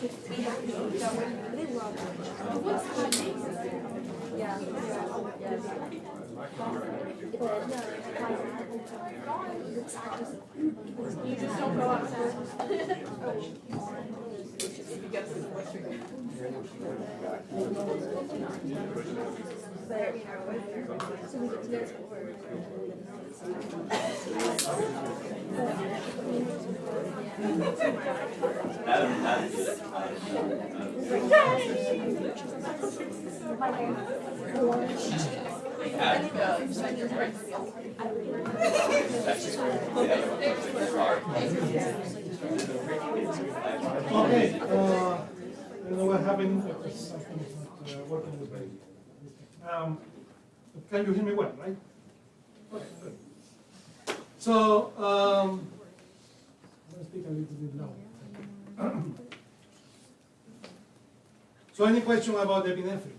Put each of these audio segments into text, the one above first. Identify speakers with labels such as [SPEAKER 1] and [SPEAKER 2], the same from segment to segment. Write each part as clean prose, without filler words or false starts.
[SPEAKER 1] You just don't go outside.
[SPEAKER 2] Okay, we're having something is not working with me. Can you hear me well, right? Okay, good. So, I'm going to speak a little bit louder. So, any question about epinephrine?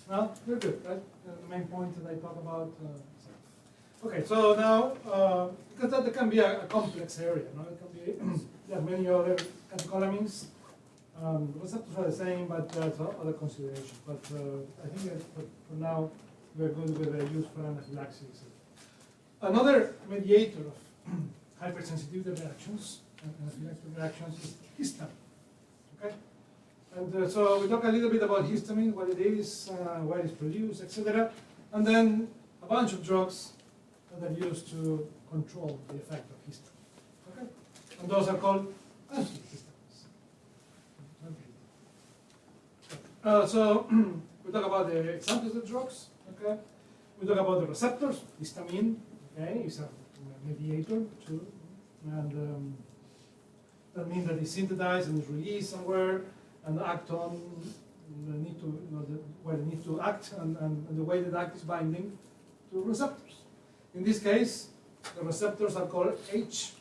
[SPEAKER 2] No? You're good, right? The main point that I talk about. Okay, so now, because that can be a complex area, no? It can be, there are many other catecholamines. Receptors are the same, but there's other considerations. But I think that for now, we're good with the use for anaphylaxis. Another mediator of hypersensitivity reactions and anaphylactic reactions is histamine. Okay? And so we talk a little bit about histamine, what it is, where it's produced, etc. And then a bunch of drugs that are used to control the effect of histamine. Okay? And those are called antihistamines. So we talk about the examples of drugs. Okay? We talk about the receptors. Histamine, okay, is a mediator too, and that means that it's synthesized and is released somewhere and act on the need to, where it needs to act and the way that act is binding to receptors. In this case, the receptors are called H,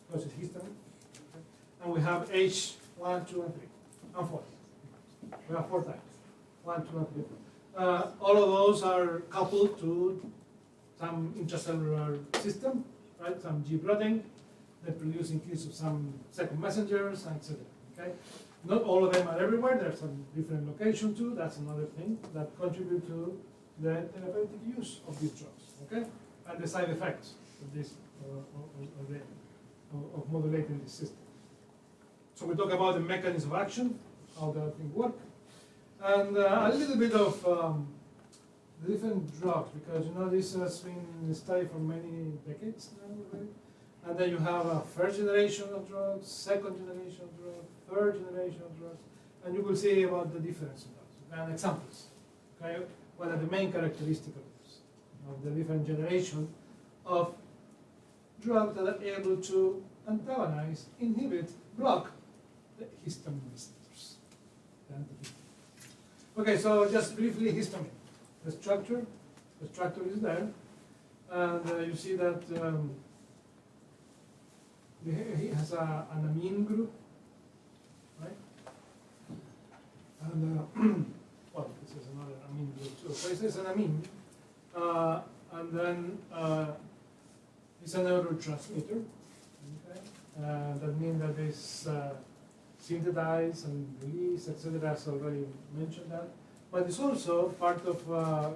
[SPEAKER 2] because it's histamine, okay? And we have H 1, 2, and 3, and 4. We have 4 types, 1, 2, and 3. All of those are coupled to some intracellular system, right? Some G protein that produce increase of some second messengers, etc. Okay? Not all of them are everywhere. There's some different location too. That's another thing that contribute to the therapeutic use of these drugs. Okay, and the side effects of this of modulating this system. So we talk about the mechanism of action, how that thing work, and a little bit of the different drugs, because this has been studied for many decades now already. And then you have a first generation of drugs, second generation of drugs, third generation of drugs, and you will see about the difference of those and examples. Okay, what are the main characteristics of the different generation of drugs that are able to antagonize, inhibit, block the histamine receptors. Okay, so just briefly, histamine. The structure is there, and you see that it has an amine group, right? And well, this is another amine group too. So this is an amine, and then it's a neurotransmitter. Okay, that means that it's synthesized and released, etc. As already mentioned that. But it's also part of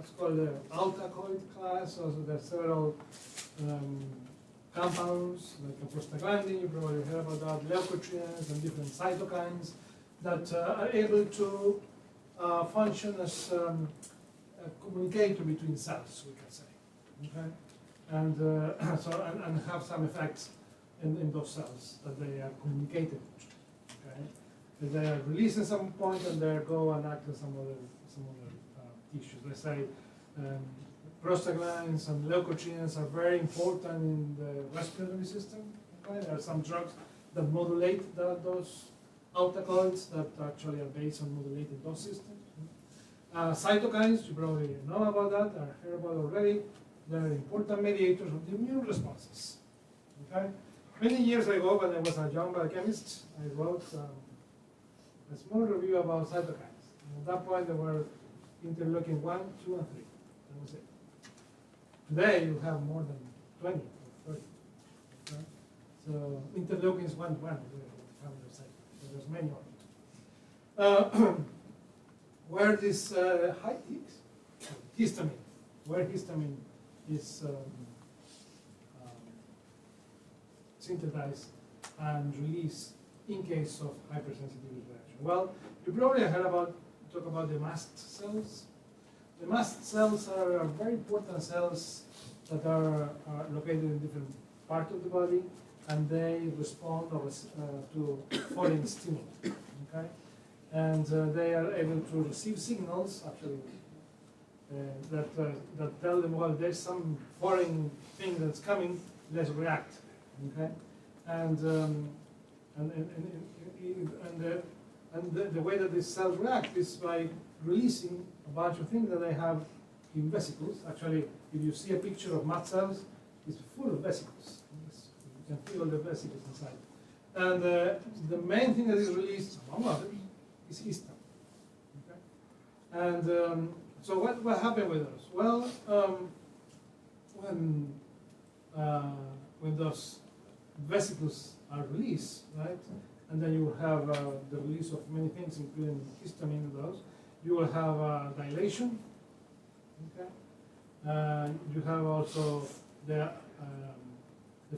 [SPEAKER 2] it's called the alkaloid class. So there are several compounds like a prostaglandin, you probably heard about that, leukotrienes and different cytokines that are able to function as a communicator between cells, we can say. Okay, and and have some effects in those cells that they are communicated to. Okay, they are released at some point and they go and act on some other tissues. Let's say prostaglandins and leukotrienes are very important in the respiratory system. Okay? There are some drugs that modulate those alkaloids that actually are based on modulating those systems. Cytokines, you probably know about that, or heard about already. They're important mediators of the immune responses. Okay? Many years ago, when I was a young biochemist, I wrote a small review about cytokines. And at that point, there were interleukin 1, 2, and 3. That was it. Today, you have more than 20 or 30. Okay? So interleukins 1, 1, so there's many others. Where this histamine, where histamine is synthesized and released in case of hypersensitivity reaction. Well, you probably heard talk about the mast cells. The mast cells are very important cells that are located in different parts of the body, and they respond to foreign stimuli. Okay, and they are able to receive signals actually that tell them, well, there's some foreign thing that's coming. Let's react. Okay, and the way that these cells react is by releasing a bunch of things that they have in vesicles. Actually, if you see a picture of mast cells, it's full of vesicles. You can feel the vesicles inside. And the main thing that is released, among others, is histamine. Okay? And so what happened with those? Well, when those vesicles are released, right, and then you will have the release of many things, including histamine in those. You will have dilation. Okay. You have also the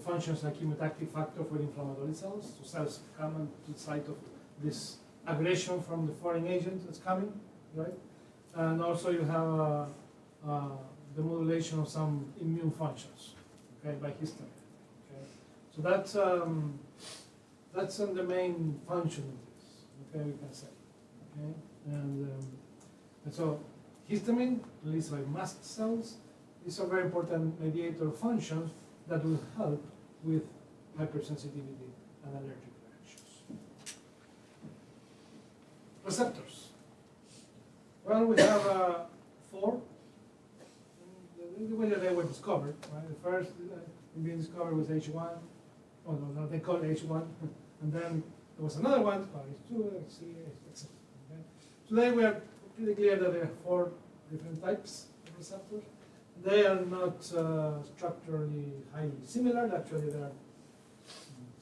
[SPEAKER 2] functions like chemotactic factor for inflammatory cells. So cells come to the site of this aggression from the foreign agent that's coming, right? And also you have the modulation of some immune functions, okay, by histamine. Okay. So that's the main function of this, okay, we can say. Okay? And so histamine released by mast cells is a very important mediator of functions that will help with hypersensitivity and allergic reactions. Receptors. Well, we have 4. The way that they were discovered, right? The first being discovered was H1. Oh no, they call it H1. And then there was another one called H2, H3, etc. Okay? Today we are pretty clear that there are 4 different types of receptors. They are not structurally highly similar. Actually, they are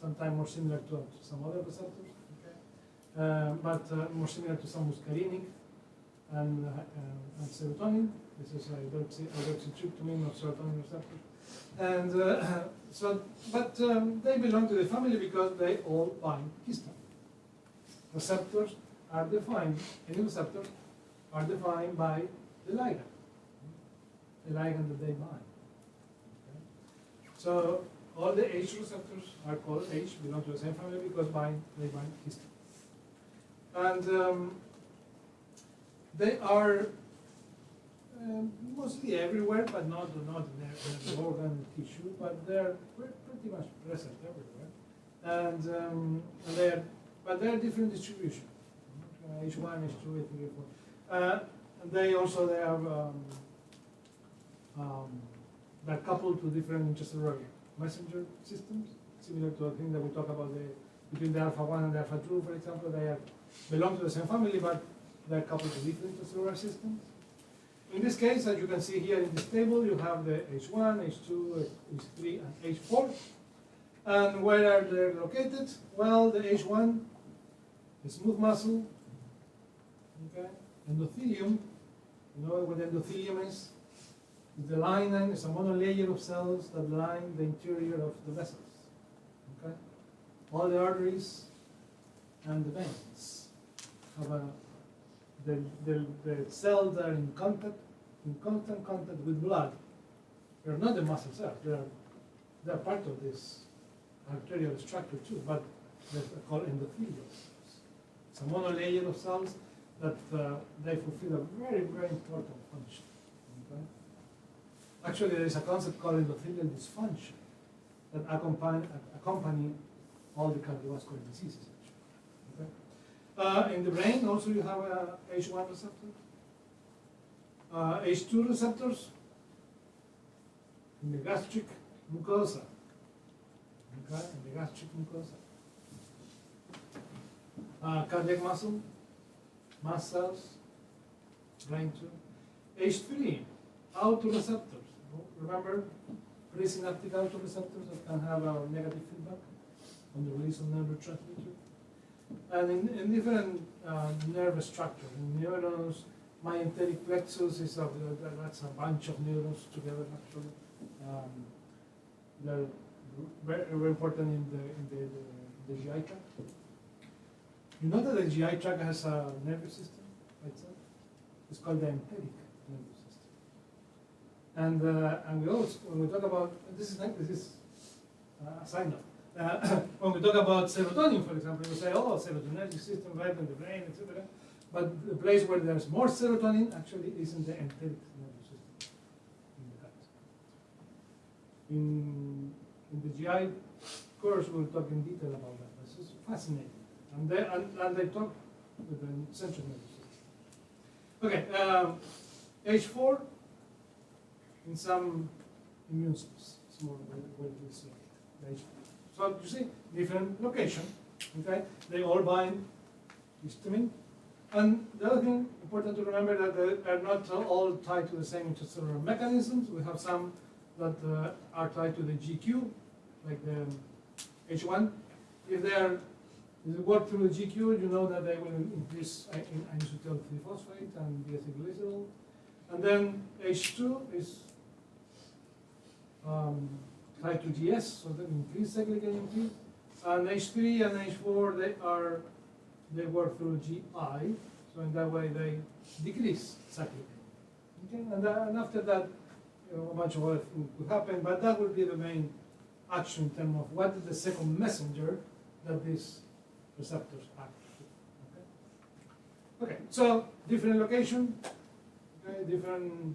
[SPEAKER 2] sometimes more similar to some other receptors, okay? But more similar to some muscarinic and serotonin. This is hydroxytryptamine of serotonin receptors. And they belong to the family because they all bind histamine. Receptors are defined, any receptors are defined by the ligand that they bind. Okay? So all the H receptors are called H, belong to the same family because they bind histamine. And they are mostly everywhere, but not in the organ and tissue, but they're pretty much present everywhere. And they're different distribution. H1, H2, H3, H4. And they have they're coupled to different intracellular messenger systems, similar to the thing that we talk about between the alpha-1 and the alpha-2, for example. They belong to the same family, but they're coupled to different intracellular systems. In this case, as you can see here in this table, you have the H1, H2, H3, and H4. And where are they located? Well, the H1, the smooth muscle, okay, endothelium. You know what endothelium is? The lining is a monolayer of cells that line the interior of the vessels. Okay? All the arteries and the veins have the cells that are in constant contact with blood. They're not the muscle cells. They're part of this arterial structure too, but they're called endothelial cells. It's a monolayer of cells that they fulfill a very, very important function. Okay? Actually, there is a concept called endothelial dysfunction that accompany all the cardiovascular diseases. Okay? In the brain, also you have a H1 receptor, H2 receptors in the gastric mucosa. Okay, in the gastric mucosa. Cardiac muscle, mast cells, brain too. H3, autoreceptors. Remember, presynaptic autoreceptors that can have a negative feedback on the release of neurotransmitter. And in different nerve structures, in neurons, myenteric plexus is that's a bunch of neurons together actually. They're very, very important in the GI tract. You know that the GI tract has a nervous system by itself? It's called the enteric nervous system. And we also, when we talk about, this is a side note. When we talk about serotonin, for example, we say, oh, serotonergic system right in the brain, etc. But the place where there's more serotonin actually is in the enteric nervous system, in the gut. In the GI course, we'll talk in detail about that. This is fascinating. And they talk with the central nervous system. Okay, H4 in some immune cells. It's more what we see. H4. So you see, different location. Okay, they all bind histamine. And the other thing important to remember that they are not all tied to the same intracellular mechanisms. We have some that are tied to the GQ, like the H1. If they work through the GQ, you know that they will increase in inositol 3-phosphate and diacylglycerol. And then H2 is tied to GS, so they increase cyclic AMP. And H3 and H4, they work through GI, so in that way they decrease cyclic AMP. Okay? And after that, a bunch of other things could happen, but that would be the main action in terms of what is the second messenger that these receptors act. Okay, so different location, okay, different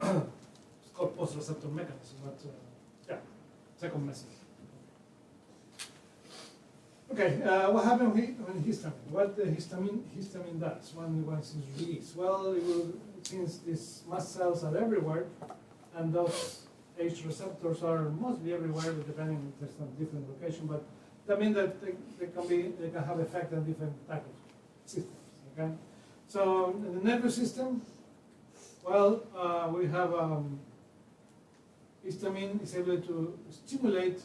[SPEAKER 2] it's called post-receptor mechanism, but yeah, second message. Okay, what happens when histamine? What the histamine does once it's released? Well, since these mast cells are everywhere, and those H receptors are mostly everywhere, depending on there's some different location, but that means that they can have effect on different types of systems. Okay, so in the nervous system, well, we have histamine is able to stimulate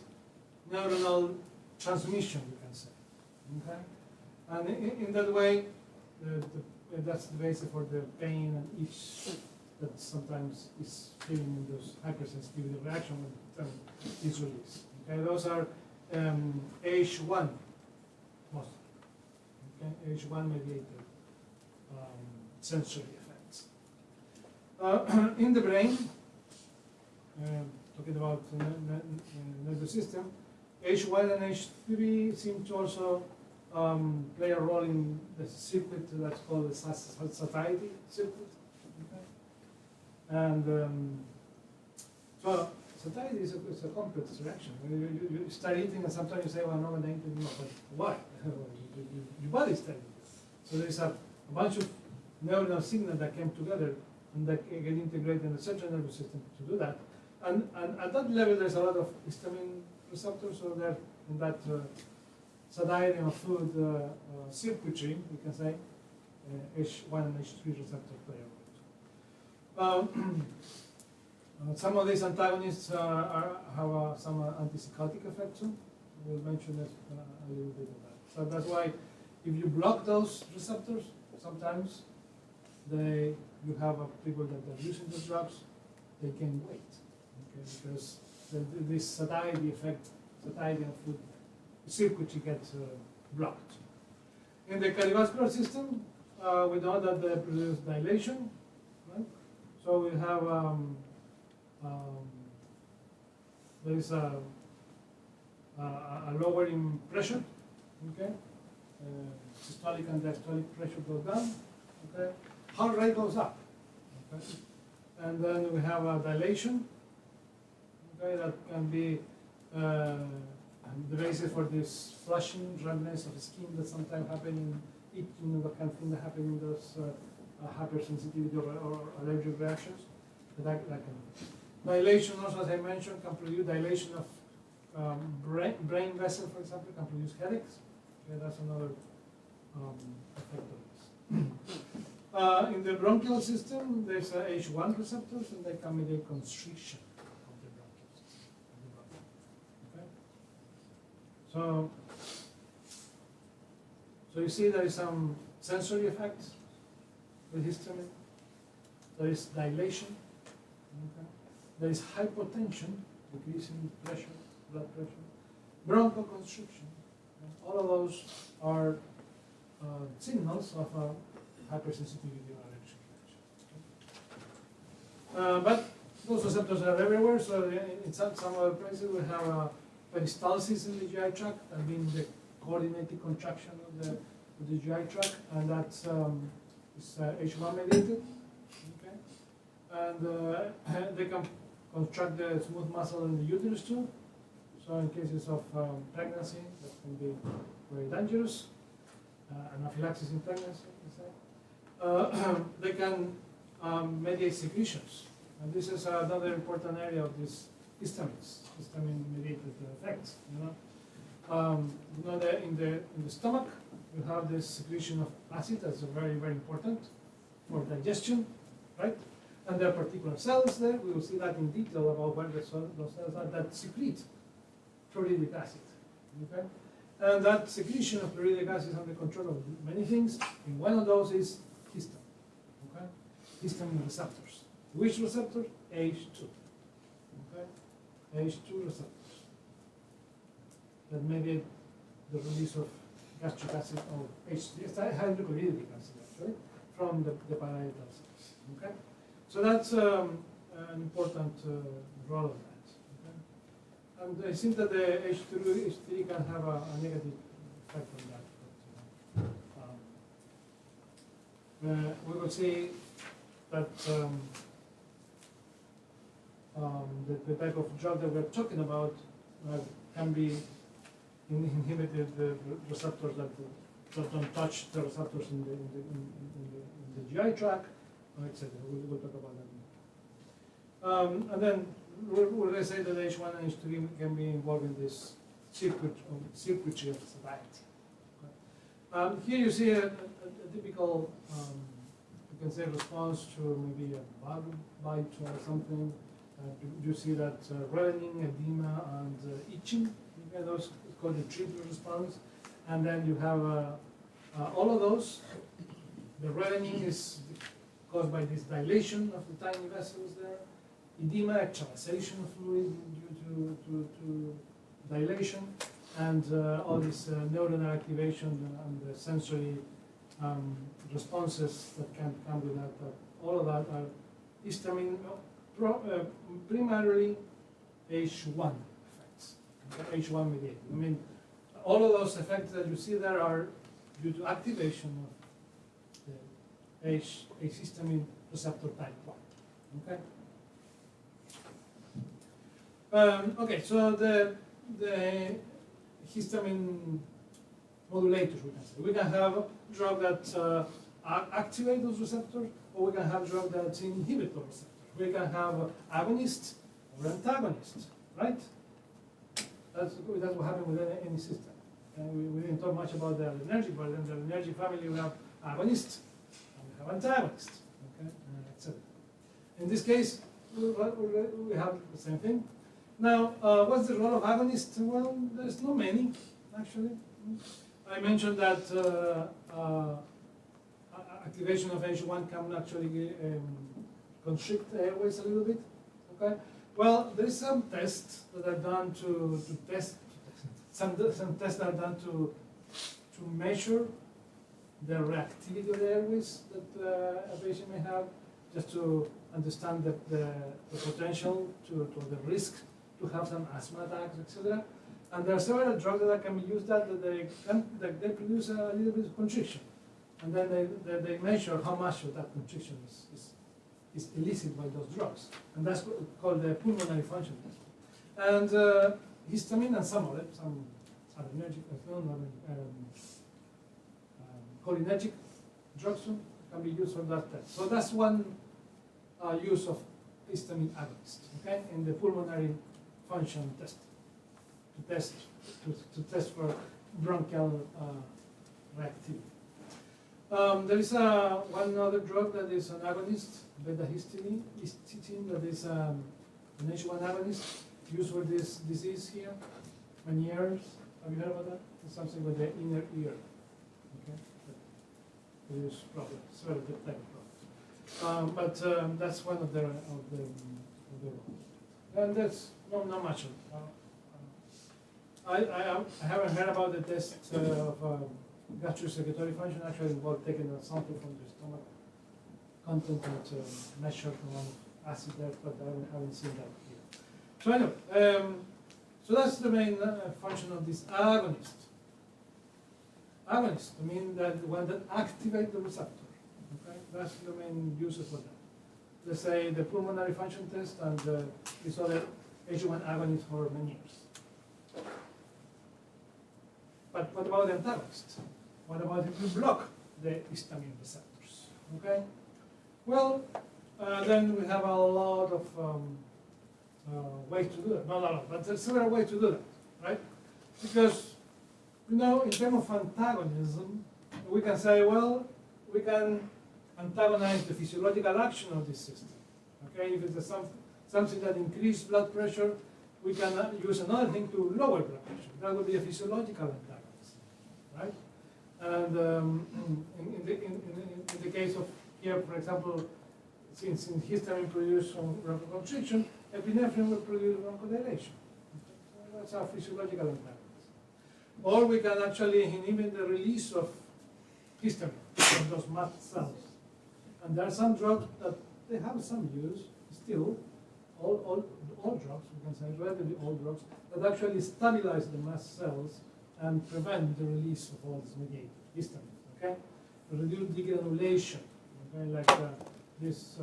[SPEAKER 2] neuronal transmission, you can say. Okay, and in that way, that's the basis for the pain and itch that sometimes is feeling in those hypersensitivity reaction when it is released. Okay, those are H1 mostly. Okay, H1 mediated sensory effects. In the brain, talking about nervous system, H1 and H3 seem to also play a role in the circuit that's called the satiety circuit. Okay? And so satiety is a complex reaction. You start eating and sometimes you say, well, no, I'm not eating enough, but why? Your body is telling you. So there's a bunch of neuronal signals that came together and that get integrated in the central nervous system to do that. And at that level, there's a lot of histamine receptors, so that in that satiety of food circuitry, we can say, H1 and H3 receptors play a role. Some of these antagonists have some antipsychotic effects. We'll mention this a little bit of that. So that's why if you block those receptors, sometimes you have people that are using the drugs, they gain weight. Okay, because this satiety effect, satiety of food circuitry gets blocked. In the cardiovascular system, we know that they produce dilation, right? So we have there is a lowering pressure, okay? Systolic and diastolic pressure goes down, okay? Heart rate goes up, okay? And then we have a dilation, okay, that can be the basis for this flushing, redness of the skin that sometimes happen in eating, the kind of thing that happen in those hypersensitivity or allergic reactions. That can dilation also, as I mentioned, can produce dilation of brain vessel, for example, can produce headaches. Okay, that's another effect of this. In the bronchial system, there's H1 receptors, and they can mediate constriction of the bronchial system. Okay? So you see there is some sensory effects with histamine. There is dilation. Okay. There is hypotension, decreasing pressure, blood pressure. Bronchoconstriction. All of those are signals of hypersensitivity or allergic reaction. But those receptors are everywhere, so in some other places we have peristalsis in the GI tract, that means the coordinated contraction of the GI tract, and that's is H1 mediated. Okay? And they can contract the smooth muscle in the uterus too. So in cases of pregnancy, that can be very dangerous. Anaphylaxis in pregnancy, they can mediate secretions. And this is another important area of these histamines, histamine-mediated effects. In the stomach, you have this secretion of acid that's very, very important for digestion, right? And there are particular cells there. We will see that in detail about what those cells are that secrete chlorhydric acid. Okay? And that secretion of chlorhydric acid is under control of many things. And one of those is histamine. Okay? Histamine receptors. Which receptor? H2. Okay? H2 receptors that mediate the release of gastric acid or H3, hydrochlorhydric acid actually, from the parietal cells. Okay? So that's an important role of that. Okay? And I think that the H3 can have a negative effect on that. But, we will see that the type of drug that we're talking about can be inhibited the receptors that don't touch the receptors in the GI tract, etc. We'll talk about that. And then we'll say that H1 and H3 can be involved in this circuitry of satiety. Okay. Here you see a typical, you can say, response to maybe a bug bite or something. You see that reddening, edema, and itching. Okay, those is called the treatment response. And then you have all of those. The reddening is caused by this dilation of the tiny vessels there. Edema, extravasation of fluid due to dilation, and all this neuronal activation and the sensory responses that can come with that. All of that are histamine, primarily H1 effects, okay? H1 mediated. I mean, all of those effects that you see there are due to activation of the H-histamine receptor type 1. Okay. Okay, so the histamine modulators, we can say. We can have a drug that activate those receptors, or we can have a drug that inhibit those receptors. We can have agonist or antagonist, right? That's what happens with any system. And we didn't talk much about the adrenergic, but in the adrenergic family we have agonist and we have antagonist, okay, etc. In this case, we have the same thing. Now, what's the role of agonist? Well, there's not many, actually. I mentioned that activation of H1 can actually constrict the airways a little bit. Okay. Well, there is some tests that are done to test. Some tests that are done to measure the reactivity of the airways that a patient may have, just to understand the potential to the risk to have some asthma attacks, etc. And there are several drugs that can be used that they produce a little bit of constriction, and then they measure how much of that constriction is elicited by those drugs, and that's called the pulmonary function test. And histamine and some adrenergic, cholinergic drugs can be used for that test. So that's one use of histamine agonist, okay, in the pulmonary function test, to test for bronchial reactivity. There is one other drug that is an agonist, beta-histidine, that is an H1 agonist used for this disease here, Meniere's Have you heard about that? It's something with the inner ear. Okay, it is problem. It's very good type of problem. But that's one of the and that's not much. I haven't heard about the test of gastro-secretory function. Actually, involved taking a sample from the stomach content and measure the amount of acid there, but I haven't seen that here. So anyway, so that's the main function of this agonist. Agonist, I mean that the one that activates the receptor. Okay, that's the main uses for that. Let's say the pulmonary function test and this other H1 agonist for many years. But what about the antagonist? What about if you block the histamine receptors? Okay. Well, then we have a lot of ways to do that. Not a lot, but there's several ways to do that, right? Because, you know, in terms of antagonism, we can say, well, we can antagonize the physiological action of this system. Okay, if it's something that increases blood pressure, we can use another thing to lower blood pressure. That would be a physiological antagonism, right? And in the case of here, for example, since histamine produces bronchoconstriction, epinephrine will produce bronchodilation. So that's our physiological antagonism. Or we can actually inhibit the release of histamine from those mast cells. And there are some drugs that they have some use still, all drugs, we can say, relatively all drugs, that actually stabilize the mast cells and prevent the release of all these mediators, histamine, okay? Reduce degranulation, okay, like this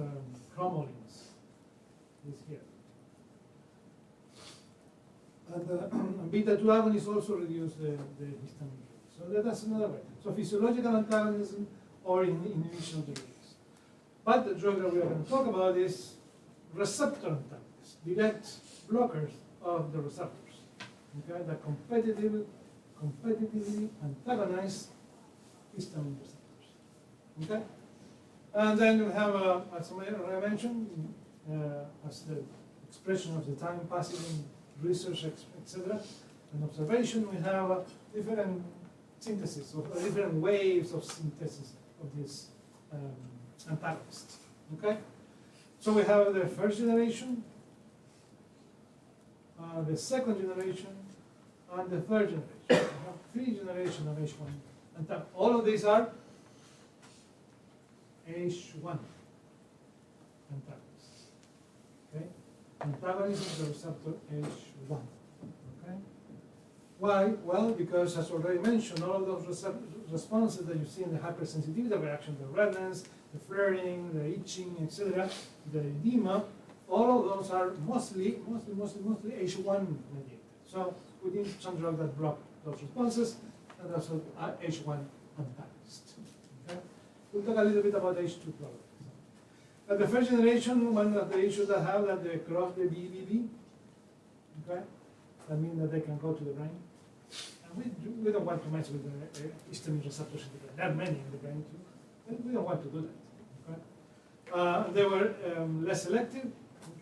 [SPEAKER 2] cromolins, this here. And beta-2 agonists also reduce the histamine release. So that's another way. So physiological antagonism or inhibition of the release. But the drug that we are going to talk about is receptor antagonists, direct blockers of the receptors, okay, that competitively antagonize histamine receptors, okay? And then we have, as I mentioned, as the expression of the time passing in research, etc., and observation, we have different synthesis, or different waves of synthesis of this antagonist. Okay? So we have the first generation, the second generation, and the third generation. We have 3 generations of H1 antagonists. All of these are H1 antagonists. Okay? Antagonism of the receptor H1. Okay? Why? Well, because as already mentioned, all of those responses that you see in the hypersensitivity reaction, the redness, the flaring, the itching, etc., the edema, all of those are mostly H1 mediated. So we need some drug that block those responses, and that's H1 antagonist. Okay? We'll talk a little bit about H2 products. At the first generation, one of the issues that have that they cross the BBB. Okay? That means that they can go to the brain. And we don't want to mess with the histamine receptors in the brain. There are many in the brain too. But we don't want to do that. Okay? They were less selective.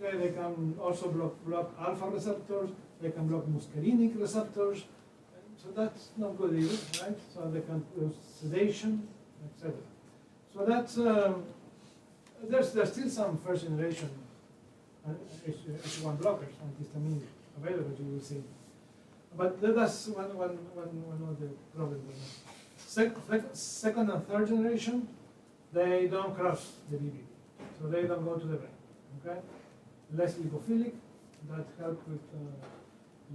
[SPEAKER 2] Okay? They can also block alpha receptors. They can block muscarinic receptors. So that's not good either, right? So they can produce sedation, etc. So that's there's still some first generation H1 blockers, antihistamine available, you will see. But that's one of the problems. Second and third generation, they don't cross the BBB, so they don't go to the brain. Okay, less lipophilic, that helps with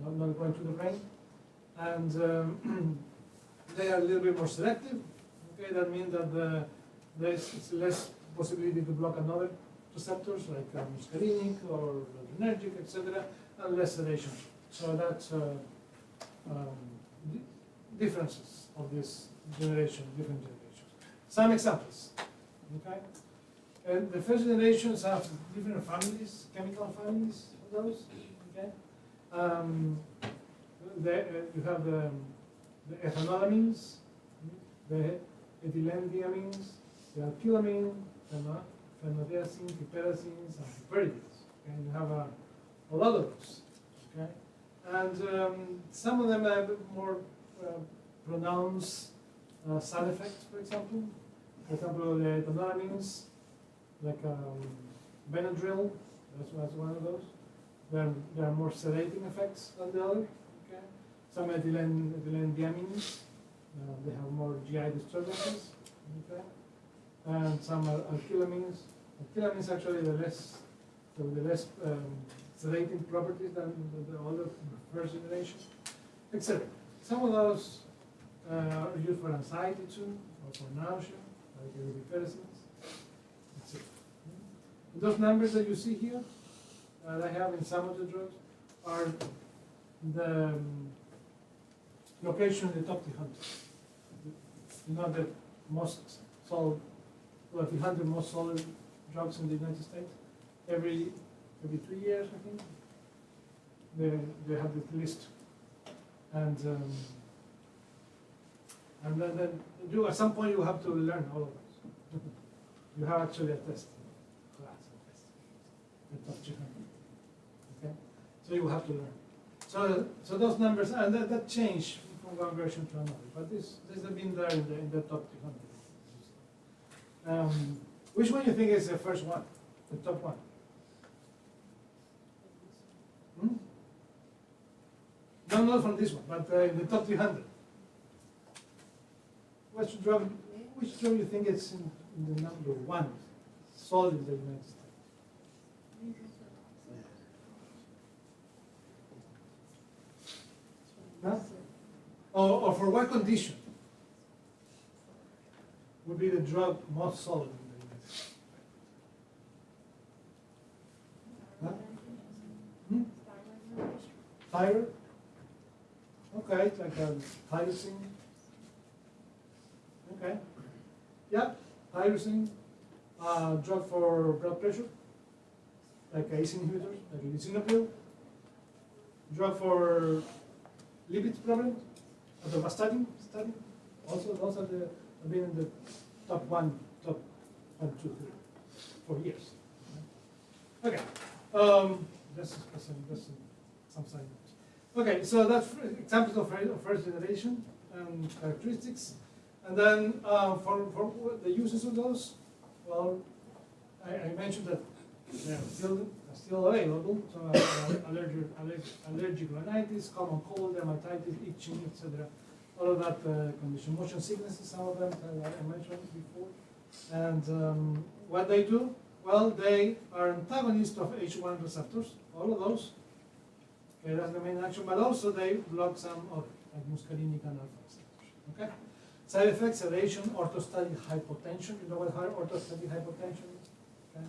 [SPEAKER 2] not going to the brain, and they are a little bit more selective. Okay, that means that there's less possibility to block another receptors like muscarinic or adrenergic, etc., and less sedation. So that's differences of this generation, different generations. Some examples. Okay, and the first generations have different families, chemical families of those. Okay, you have the ethanolamines, the ethylenediamines, the alkylamine, phenodiazine, piperazines, and piperidines. And you have a lot of those. Okay, And some of them have more pronounced side effects, for example. For example, the donalamines, like Benadryl, that's one of those. There are more sedating effects than the other. Okay. Some ethylenediamines, they have more GI disturbances. Okay. And some are alkylamines. Alkylamines actually the less sedating properties than the other first generation, etc. Some of those are used for anxiety too, or for nausea, like ibuprofenes, etc. And those numbers that you see here, that I have in some of the drugs, are the location in the top 300. You know the most sold, well, 300 most sold drugs in the United States. Every 3 years, I think, they have this list, and then you, at some point you have to learn all of those. You have actually a test, the top 300. Okay, so you have to learn. So those numbers, and that change from one version to another. But this has been there in the top 300. Which one you think is the first one, the top one? No, not from this one, but in the top 300. Which drug you think is in the number one sold in the United States? Huh? Or for what condition would be the drug most sold in the United States? Huh? Thyroid? Okay, it's like a tyrosine. Okay. Yeah, tyrosine. Drug for blood pressure, like ACE inhibitors, like lisinopril. Drug for lipid problems, atorvastatin. Also, those are have been in the top 1, 2, 3 for years. Okay. That's some side notes. Okay, so that's examples of first generation characteristics. And then for the uses of those, well, I mentioned that they're still available. So allergic rhinitis, common cold, dermatitis, itching, etc. All of that condition. Motion sicknesses, some of them I mentioned before. And what they do, well, they are antagonists of H1 receptors, all of those. Okay, that's the main action, but also they block some of like muscarinic and alpha receptors. Okay? Side effects: sedation, orthostatic hypotension. You know what orthostatic hypotension is? Okay?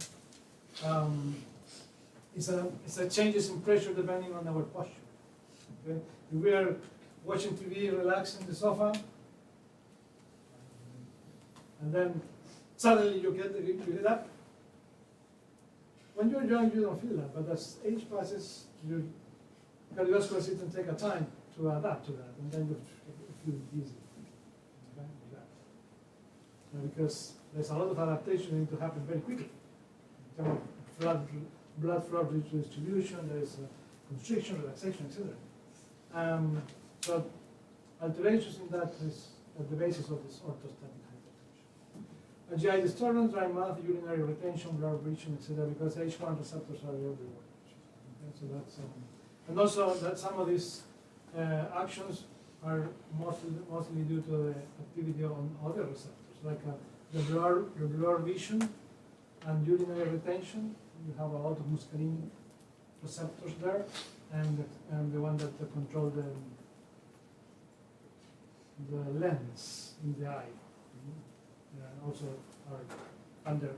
[SPEAKER 2] It's a changes in pressure depending on our posture. Okay? If we are watching TV, relaxed in the sofa, and then suddenly you get up. When you're young, you don't feel that, but as age passes, your cardiovascular system take a time to adapt to that, and then you feel dizzy. Okay? Because there's a lot of adaptation that need to happen very quickly. In terms of blood flow distribution, there's constriction, relaxation, etc. So alterations in that is at the basis of this orthostatic hypotension. A GI disturbance, dry mouth, urinary retention, blurred vision, etc. Because H1 receptors are everywhere. Okay, so that's and also that some of these actions are mostly due to the activity on other receptors, like the blurred vision and urinary retention. You have a lot of muscarinic receptors there, and the one that control the lens in the eye also are under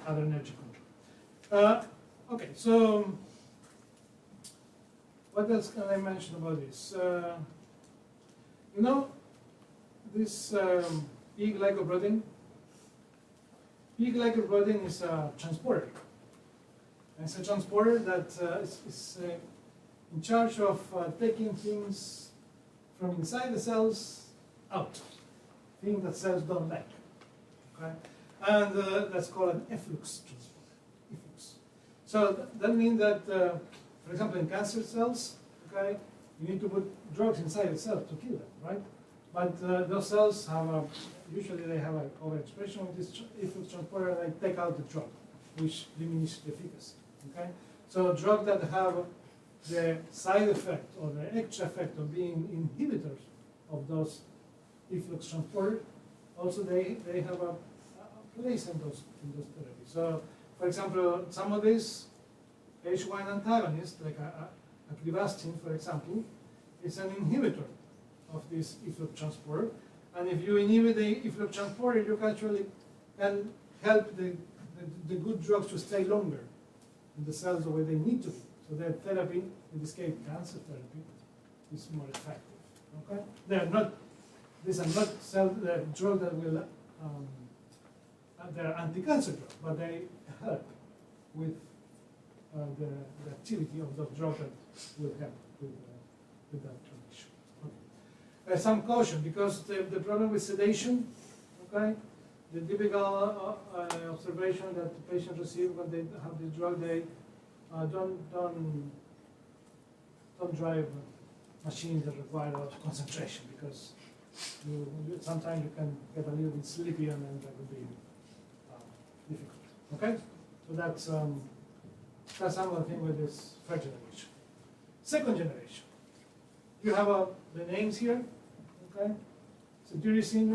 [SPEAKER 2] adrenergic control. Okay, so what else can I mention about this? You know, this E-glycoprotein. E-glycoprotein is a transporter. And it's a transporter that is in charge of taking things from inside the cells out, things that cells don't like. Okay? And that's called an efflux transporter. Efflux. So that means that, for for example, in cancer cells, okay, you need to put drugs inside the cell to kill them, right? But those cells have usually they have an overexpression of this efflux transporter, and they take out the drug, which diminishes the efficacy. Okay, so drugs that have the side effect or the extra effect of being inhibitors of those efflux transporters, also they have a place in those therapies. So, for example, some of these H1 antagonists, like acribastin, for example, is an inhibitor of this efflux transporter. And if you inhibit the efflux transporter, you actually can help the good drugs to stay longer in the cells the way they need to be. So that therapy, in this case cancer therapy, is more effective. Okay? These are not drugs that will, they're anti-cancer drugs, but they help with the activity of those drugs that will help with that condition. Okay. Some caution, because the problem with sedation, okay, the typical observation that the patient receives when they have this drug, they don't drive machines that require a lot of concentration, because sometimes you can get a little bit sleepy, and then that would be difficult. Okay, so that's some of the thing with this first generation. Second generation, you have the names here. Okay, so do you see you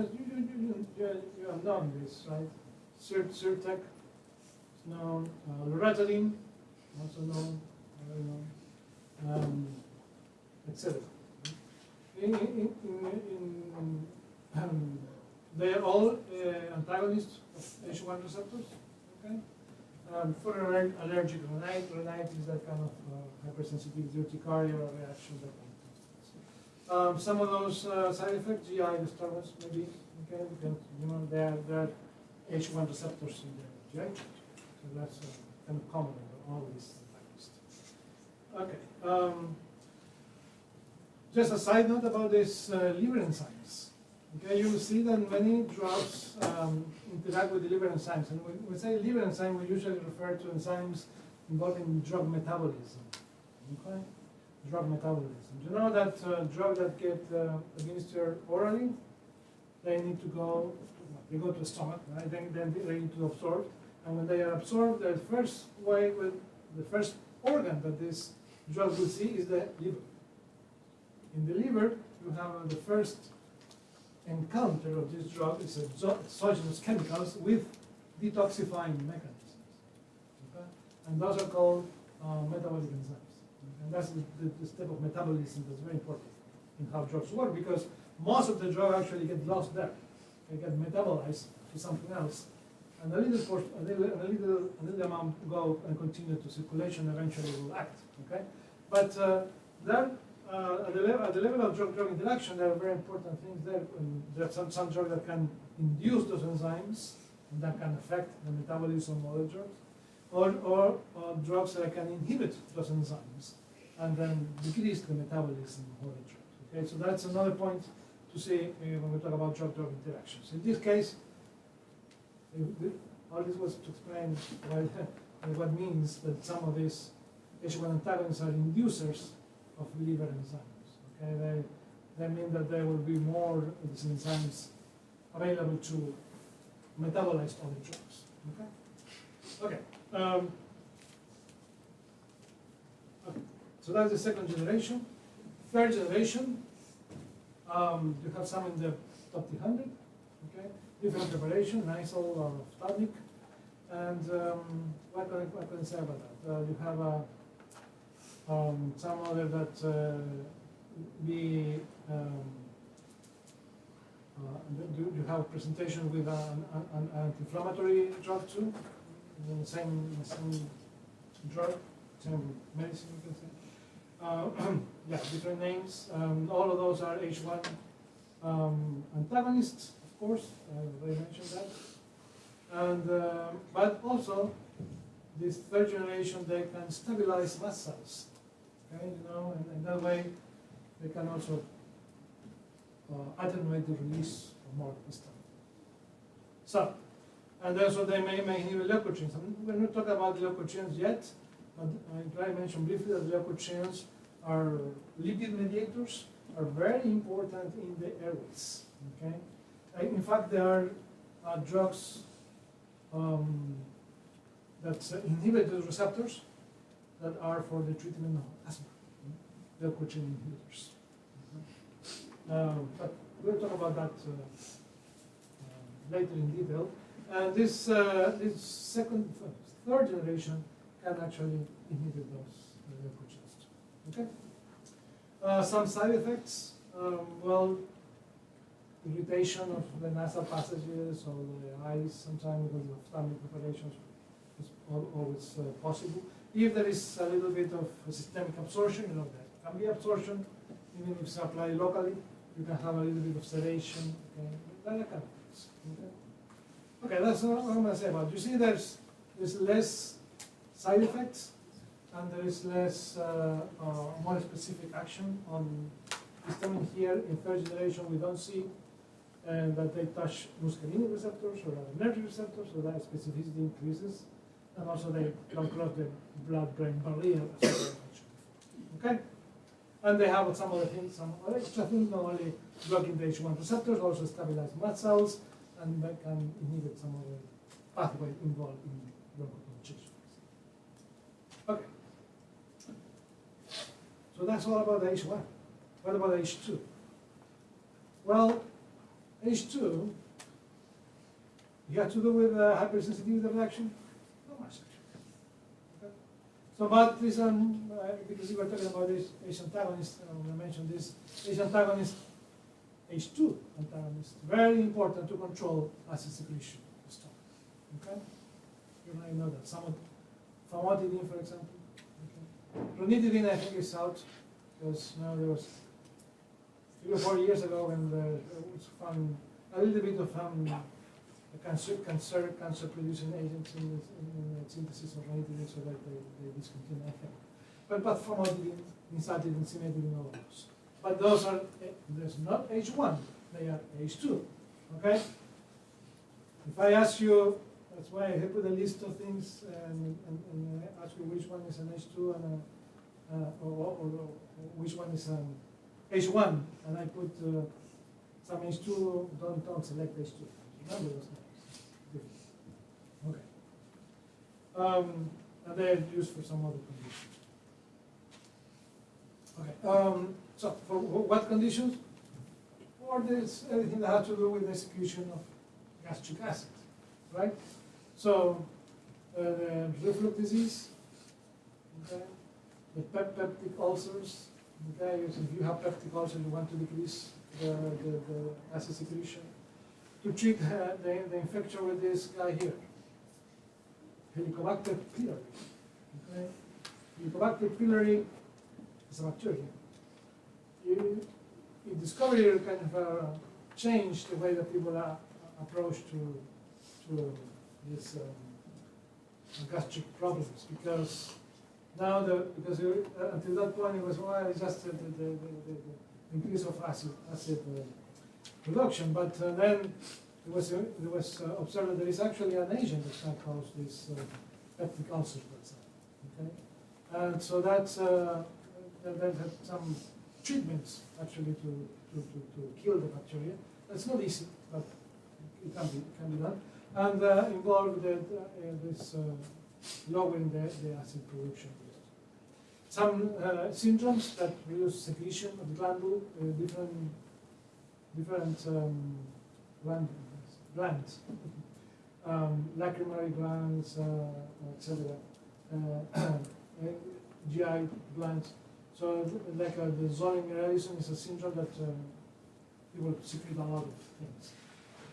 [SPEAKER 2] have known this, right? Sirtec is known, loratadine also known, etc. They are all antagonists of H1 receptors. Okay. For allergic rhinitis, is that kind of hypersensitivity, urticaria reaction, that kind of thing. Some of those side effects, GI disturbance, maybe, okay, because there are H1 receptors in the GI tract, so that's kind of common in all these antagonists. Okay. Just a side note about this liver enzymes. Okay, you will see that many drugs interact with the liver enzymes. And when we say liver enzyme, we usually refer to enzymes involving drug metabolism. Okay, drug metabolism. You know that drugs that get administered orally, they need to go to the stomach, right? Then they need to absorb. And when they are absorbed, the first organ that this drug will see is the liver. In the liver, you have the first encounter of this drug is exogenous chemicals with detoxifying mechanisms. Okay? And those are called metabolic enzymes. And that's the step of metabolism that's very important in how drugs work, because most of the drug actually get lost there. They get metabolized to something else. And a little amount go and continue to circulation, eventually will act. Okay? But at the level of drug-drug interaction, there are very important things there. There are some drugs that can induce those enzymes, and that can affect the metabolism of other drugs, or drugs that can inhibit those enzymes, and then decrease the metabolism of other drugs. Okay, so that's another point to see when we talk about drug-drug interactions. In this case, all this was to explain what means that some of these H1 antagonists are inducers of liver enzymes. Okay, they mean that there will be more of these enzymes available to metabolize other drugs. Okay. Okay. Okay. So that's the second generation. Third generation, you have some in the top 300. Okay, different preparation, nasal or ophthalmic. And what can I say about that? You have some other that you have a presentation with an anti-inflammatory drug too, the same drug, same medicine, you can say. Yeah, different names. All of those are H1 antagonists, of course. I mentioned that. And but also, this third generation, they can stabilize mast cells. Okay, and that way they can also attenuate the release of more histamine. So, and also they may inhibit leukotrienes. We're not talking about leukotrienes yet, I mentioned briefly that liquid chains are lipid mediators, are very important in the airways. Okay, in fact, there are drugs that inhibit those receptors that are for the treatment of asthma. Liquid chain inhibitors. But we'll talk about that later in detail. And this third generation can actually inhibit those liquid chains. Okay. Some side effects. Well, irritation of the nasal passages or the eyes, sometimes because of stomach preparations, is always possible. If there is a little bit of systemic absorption, you know, there can be absorption, even if it's applied locally. You can have a little bit of sedation. Okay, that kind of things. Okay, that's what I'm going to say about it. You see, there's less side effects, and there is less more specific action on histamine here. In third generation, we don't see that they touch muscarinic receptors or adrenergic receptors, so that specificity increases, and also they don't cross the blood-brain barrier, as I mentioned before. Okay. And they have some other things, some other extra things, not only blocking the H1 receptors, also stabilize mast cells, and they can inhibit some other pathway involved in bronchoconstriction. Okay. So that's all about the H1. What about H2? Well, H2, you have to do with hypersensitivity reaction? Not much, actually. So, but this, because we were talking about this H antagonist, I mentioned this H antagonist, H2 antagonist, very important to control acid secretion in the stomach. Okay? You might know that. Some famotidine, for example. Okay. Ranitidine, I think, is out because now there was 3 or 4 years ago when there was found a little bit of cancer-producing agents in the synthesis of ranitidine, so that they discontinue, I think. But famotidine, nisatidine, cimetidine, all of those. But those are, there's not H1, they are H2, okay? If I ask you, that's why I put a list of things and I ask you which one is an H2 and or which one is an H1, and I put some H2, don't select H2. Remember those names. Okay. And they're used for some other conditions. Okay. So for what conditions? For this, everything that has to do with the secretion of gastric acid, right? So the reflux disease, okay, the peptic ulcers, okay. So if you have peptic ulcers, you want to decrease the acid secretion. To treat the infection with this guy here, Helicobacter pylori. Okay? Helicobacter pylori is a bacteria. You discover kind of change the way that people approach to this gastric problems, because now until that point it was it's just the increase of acid production, but then it was observed that there is actually an agent that can cause this peptic ulcer, for example. Okay, and so that's that had some treatments actually to kill the bacteria. That's not easy, but it can be done, and involved this lowering the acid production. Some syndromes that reduce secretion of the glandule, different glands, lacrimal glands, etc., GI glands. So, like the Zolling-Ellison is a syndrome that people secrete a lot of things.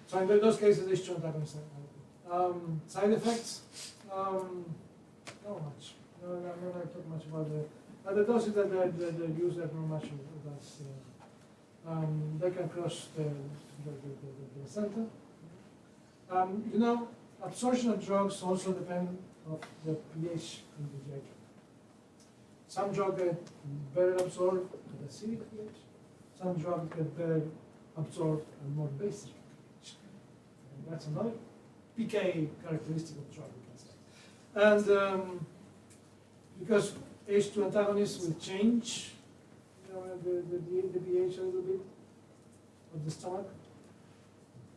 [SPEAKER 2] So, in those cases, they should antagonist. Side effects, not much. No, I'm not going to talk much about the doses that they use. That not much of that. They can cross the center. You know, absorption of drugs also depend on the pH in the GI. Some drugs get better absorbed at acidic pH. Some drugs get better absorbed at more basic pH. And that's another PK characteristic of drug, we can say. And because H2 antagonists will change, you know, the pH a little bit of the stomach.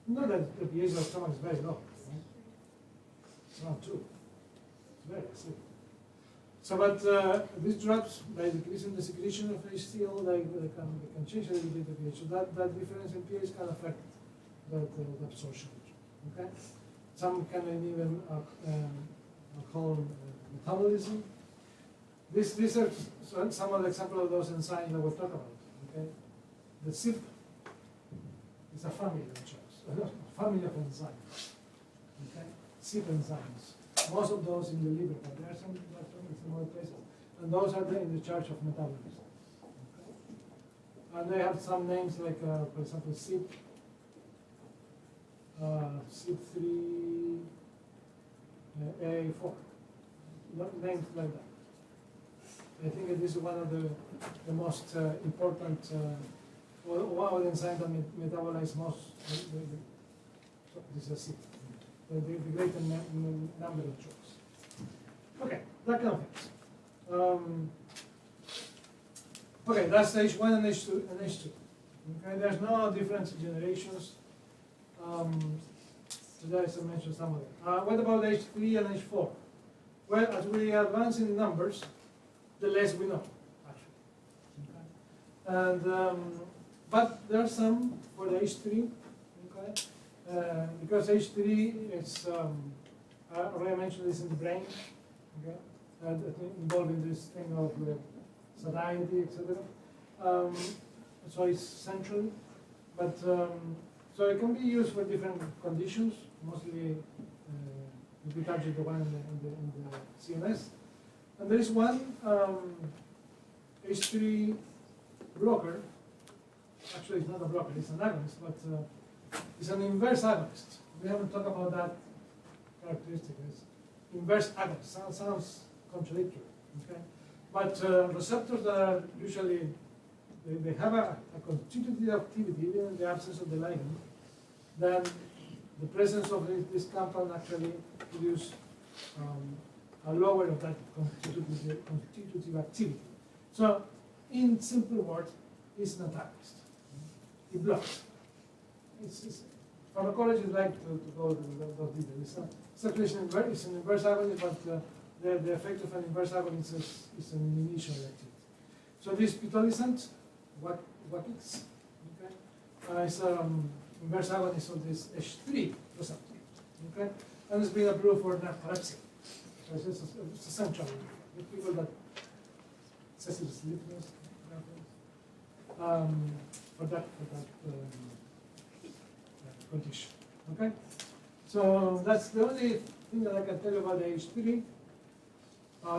[SPEAKER 2] Not that the pH of the stomach is very low, right? It's around 2. It's very acidic. So, but these drugs, by decreasing the secretion of HCl, they can change a little bit the pH. So that difference in pH can affect the absorption. Okay. Some can even alcohol metabolism. These are some of the examples of those enzymes that we'll talk about. Okay. The CYP is a family of drugs, a family of enzymes. Okay. CYP enzymes. Most of those in the liver, but there are some in some other places. And those are in the charge of metabolism. Okay. And they have some names like, for example, CYP, b3d800f84929, names like that. I think this is one of the most important, one of the enzymes that metabolize most, this is CYP. The greater number of drugs. Okay, that kind of things. Okay, that's H1 and H2 and H2. Okay, there's no difference in generations. So there's I mentioned some of them. What about H3 and H4? Well, as we advance in numbers, the less we know, actually. Okay. And but there are some for the H3. Okay. Because H3 is, I already mentioned this in the brain, okay, involving this thing of satiety, etc. So it's central, but so it can be used for different conditions, mostly if we target the one in the CNS. And there is one H3 blocker. Actually, it's not a blocker; it's an agonist, but it's an inverse agonist. We haven't talked about that characteristic. It's inverse agonist. Sounds contradictory, okay? But receptors that are usually, they have a constitutive activity even in the absence of the ligand, then the presence of this compound actually produces a lower of that constitutive activity. So, in simple words, it's an antagonist. It blocks. Pharmacologists like to go to those details. It's an inverse agonist, but the effect of an inverse agonist is an initial activity. So this pitolisant, WAKX, okay, is inverse agonist of this H3 receptor, okay, and it's been approved for narcolepsy. So it's essential with people that excessive sleepiness, for that condition. Okay, so that's the only thing that I can tell you about the H3.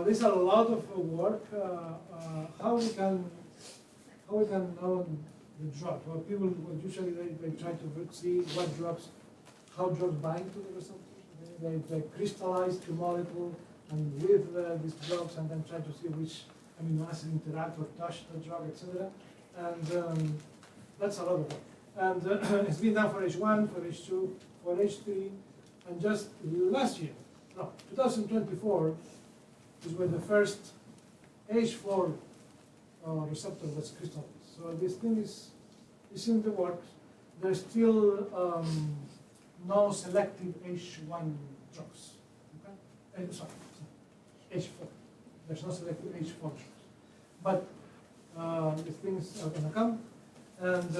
[SPEAKER 2] There's a lot of work how we can know the drug. Well, people usually they try to see what drugs, how drugs bind to the receptors. They crystallize to molecule and with these drugs, and then try to see which amino acid interact or touch the drug, etc. And that's a lot of work. And it's been done for H1, for H2, for H3, and just last year, no, 2024, is when the first H4 receptor was crystallized. So this thing is in the works. There's still no selective H1 drugs. Okay? Sorry, H4. There's no selective H4 drugs. But these things are going to come, and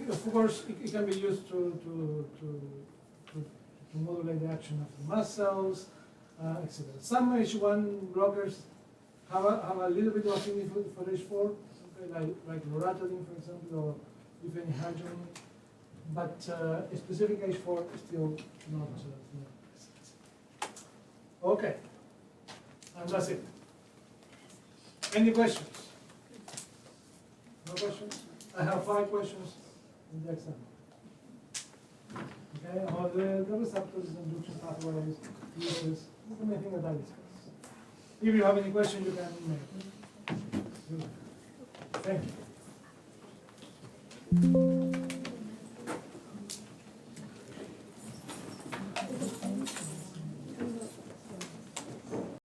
[SPEAKER 2] of course it can be used to modulate the action of the mast cells, etc. Some H1 blockers have a little bit of affinity for H4, okay, like loratadine, for example, or diphenhydramine, but a specific H4 is still not present. Okay, and that's it. Any questions? No questions? I have 5 questions in the exam. Okay, about the receptors, induction pathways, uses, anything that I discussed. If you have any questions, you can email me. Thank you.